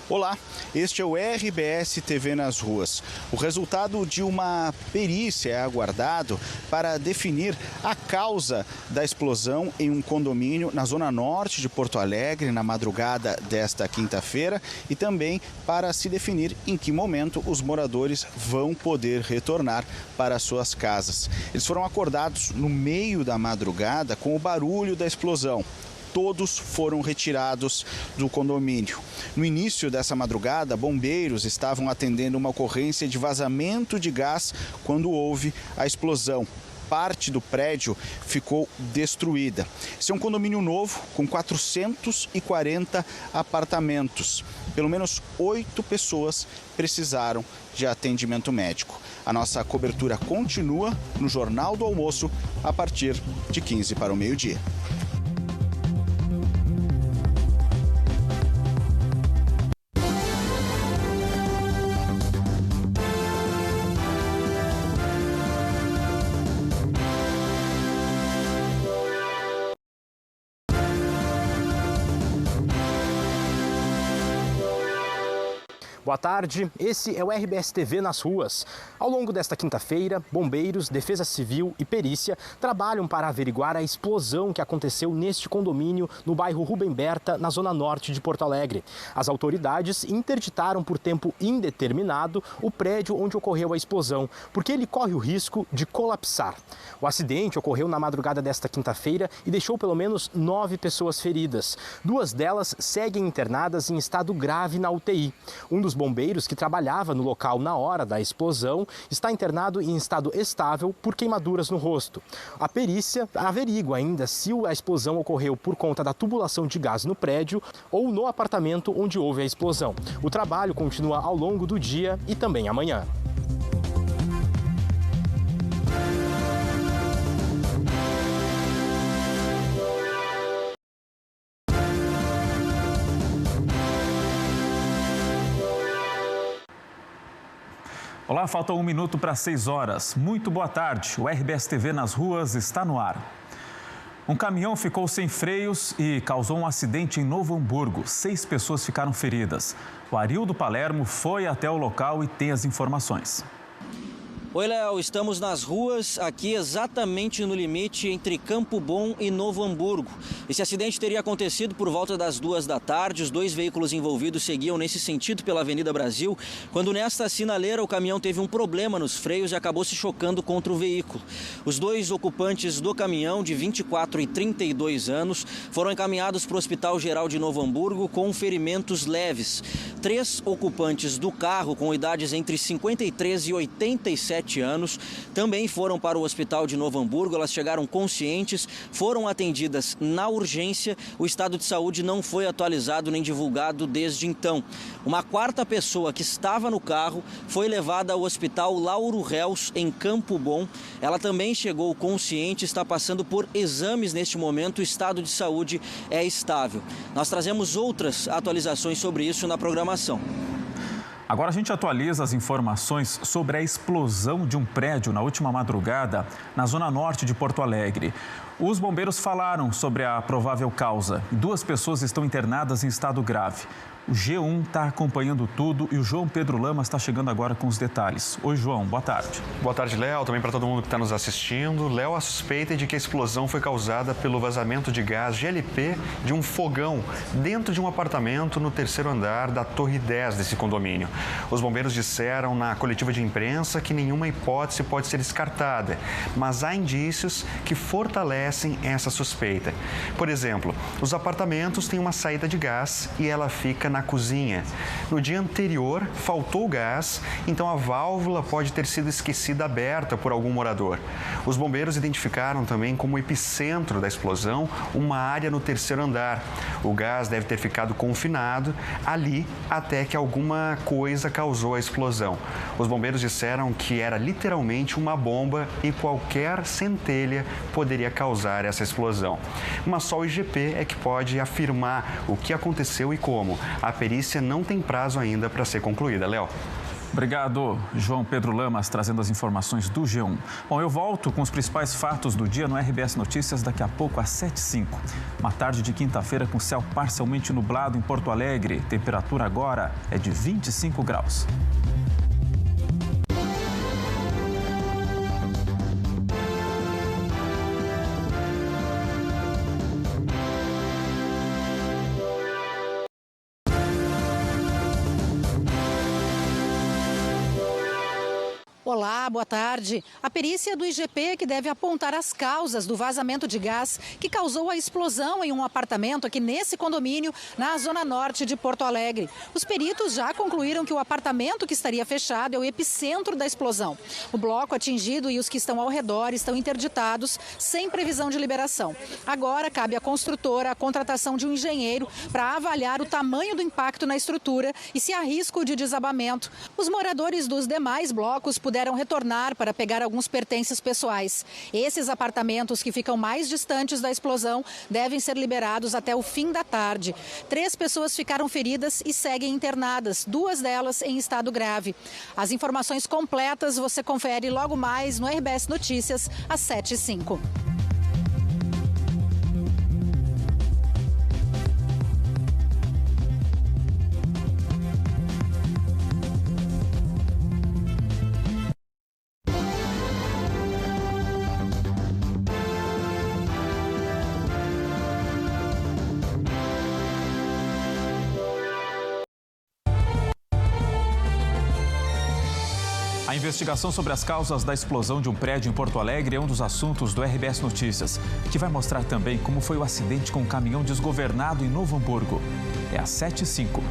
Olá, este é o RBS TV nas ruas. O resultado de uma perícia é aguardado para definir a causa da explosão em um condomínio na zona norte de Porto Alegre na madrugada desta quinta-feira e também para se definir em que momento os moradores vão poder retornar para suas casas. Eles foram acordados no meio da madrugada com o barulho da explosão. Todos foram retirados do condomínio. No início dessa madrugada, bombeiros estavam atendendo uma ocorrência de vazamento de gás quando houve a explosão. Parte do prédio ficou destruída. Esse é um condomínio novo com 440 apartamentos. Pelo menos 8 pessoas precisaram de atendimento médico. A nossa cobertura continua no Jornal do Almoço a partir de 15 para o meio-dia. Boa tarde, esse é o RBS TV nas ruas. Ao longo desta quinta-feira, bombeiros, defesa civil e perícia trabalham para averiguar a explosão que aconteceu neste condomínio no bairro Rubem Berta, na zona norte de Porto Alegre. As autoridades interditaram por tempo indeterminado o prédio onde ocorreu a explosão, porque ele corre o risco de colapsar. O acidente ocorreu na madrugada desta quinta-feira e deixou pelo menos 9 pessoas feridas. 2 delas seguem internadas em estado grave na UTI. Um dos bombeiros que trabalhava no local na hora da explosão está internado em estado estável por queimaduras no rosto. A perícia averigua ainda se a explosão ocorreu por conta da tubulação de gás no prédio ou no apartamento onde houve a explosão. O trabalho continua ao longo do dia e também amanhã. Olá, falta 1 minuto para 6 horas. Muito boa tarde. O RBS TV nas ruas está no ar. Um caminhão ficou sem freios e causou um acidente em Novo Hamburgo. 6 pessoas ficaram feridas. O Arildo Palermo foi até o local e tem as informações. Oi, Léo, estamos nas ruas, aqui exatamente no limite entre Campo Bom e Novo Hamburgo. Esse acidente teria acontecido por volta das 2 da tarde. Os 2 veículos envolvidos seguiam nesse sentido pela Avenida Brasil, quando nesta sinaleira o caminhão teve um problema nos freios e acabou se chocando contra o veículo. Os 2 ocupantes do caminhão, de 24 e 32 anos, foram encaminhados para o Hospital Geral de Novo Hamburgo com ferimentos leves. 3 ocupantes do carro, com idades entre 53 e 87 anos, também foram para o Hospital de Novo Hamburgo. Elas chegaram conscientes, foram atendidas na urgência. O estado de saúde não foi atualizado nem divulgado desde então. Uma 4ª pessoa que estava no carro foi levada ao Hospital Lauro Reus, em Campo Bom. Ela também chegou consciente, está passando por exames neste momento. O estado de saúde é estável. Nós trazemos outras atualizações sobre isso na programação. Agora a gente atualiza as informações sobre a explosão de um prédio na última madrugada na zona norte de Porto Alegre. Os bombeiros falaram sobre a provável causa. 2 pessoas estão internadas em estado grave. O G1 está acompanhando tudo e o João Pedro Lamas está chegando agora com os detalhes. Oi, João, boa tarde. Boa tarde, Léo. Também para todo mundo que está nos assistindo. Léo, a suspeita é de que a explosão foi causada pelo vazamento de gás GLP de um fogão dentro de um apartamento no 3º andar da Torre 10 desse condomínio. Os bombeiros disseram na coletiva de imprensa que nenhuma hipótese pode ser descartada, mas há indícios que fortalecem essa suspeita. Por exemplo, os apartamentos têm uma saída de gás e ela fica na cozinha. No dia anterior, faltou gás, então a válvula pode ter sido esquecida aberta por algum morador. Os bombeiros identificaram também como epicentro da explosão uma área no 3º andar. O gás deve ter ficado confinado ali até que alguma coisa causou a explosão. Os bombeiros disseram que era literalmente uma bomba e qualquer centelha poderia causar essa explosão. Mas só o IGP é que pode afirmar o que aconteceu e como. A perícia não tem prazo ainda para ser concluída, Léo. Obrigado, João Pedro Lamas, trazendo as informações do G1. Bom, eu volto com os principais fatos do dia no RBS Notícias daqui a pouco às 7h05. Uma tarde de quinta-feira com céu parcialmente nublado em Porto Alegre. Temperatura agora é de 25 graus. Olá, boa tarde. A perícia do IGP que deve apontar as causas do vazamento de gás que causou a explosão em um apartamento aqui nesse condomínio na zona norte de Porto Alegre. Os peritos já concluíram que o apartamento que estaria fechado é o epicentro da explosão. O bloco atingido e os que estão ao redor estão interditados sem previsão de liberação. Agora cabe à construtora a contratação de um engenheiro para avaliar o tamanho do impacto na estrutura e se há risco de desabamento. Os moradores dos demais blocos puderam retornar para pegar alguns pertences pessoais. Esses apartamentos que ficam mais distantes da explosão devem ser liberados até o fim da tarde. 3 pessoas ficaram feridas e seguem internadas, 2 delas em estado grave. As informações completas você confere logo mais no RBS Notícias, às 7h05. A investigação sobre as causas da explosão de um prédio em Porto Alegre é um dos assuntos do RBS Notícias, que vai mostrar também como foi o acidente com um caminhão desgovernado em Novo Hamburgo. É às 7h05.